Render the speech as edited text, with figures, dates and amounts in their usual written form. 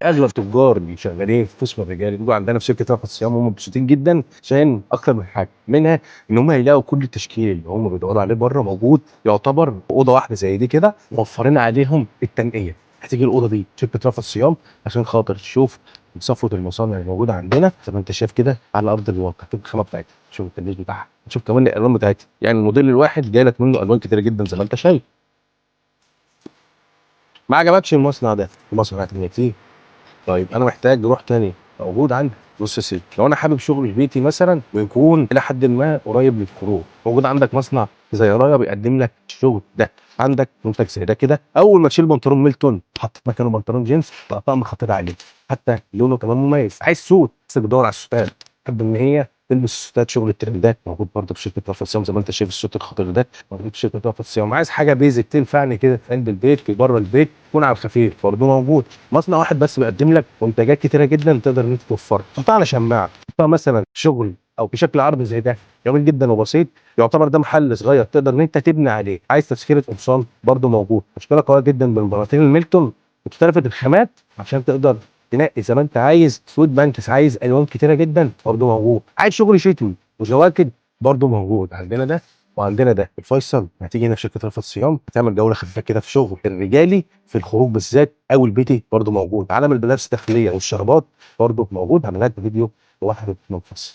اغلب تجار اللي شغالين في قسم الرجال بيبقوا عندنا في شركه رفع الصيام هم مبسوطين جدا عشان اكتر من حاجه منها ان هم هيلاقوا كل التشكيل اللي هم بيدوروا عليه بره موجود، يعتبر اوضه واحده زي دي كده موفرين عليهم التنقيه. هتيجي الاوضه دي شركه رفع الصيام عشان خاطر تشوف صفوه المصانع الموجوده عندنا زي ما انت شايف كده على ارض الواقع، شوف الخامه بتاعتها، شوف التنجيش بتاعها، شوف كمان الالوان بتاعتها. يعني الموديل الواحد جاي لك منه الوان كتيره جدا زي ما انت شايف. ما عجبكش المصنع ده؟ المصنع هتلاقيه كتير. طيب انا محتاج روح تاني موجود عندك. بص يا سيدي، لو انا حابب شغل في بيتي مثلا ويكون الى حد ما قريب للفروع، موجود عندك مصنع زي رايا بيقدم لك الشغل ده. عندك منتج زي ده كده، اول ما تشيل بنطلون ميلتون تحط مكانه بنطلون جينز بقى طقم خطير عليه، حتى لونه كمان مميز. عايز سوت بس بتدور على السوتات، تحب ان هي تلبس سوتات شغل الترندات، موجود برضه في شركه رفع الصيام زي ما انت شايف السوت الخطير ده موجود في شركه رفع الصيام. عايز حاجه بيزك تنفعني كده في قلب البيت في بره البيت تكون على الخفيف برضه موجود. مصنع واحد بس بيقدم لك منتجات كتيره جدا تقدر ان انت توفرها. تحطها على شماعه، تحطها مثلا شغل او بشكل عرض زي ده جميل جدا وبسيط، يعتبر ده محل صغير تقدر ان انت تبني عليه. عايز تسكيره قمصان برضه موجود، مشكله قويه جدا بالبناطيل الميلتون مختلفه الخامات عشان تقدر تنقي زي ما انت عايز. سويت بانكس عايز الوان كتيره جدا برضه موجود. عايز شغل شتوي وجواكت برضه موجود. عندنا ده وعندنا ده. الفيصل هتيجي هنا في شركه رفع الصيام هتعمل جوله خفيفه كده في شغل الرجالي في الخروج بالذات او البيتي برضه موجود. عالم الملابس الداخليه والشرابات برضه موجود. هعمل لك فيديو لوحده منفصل.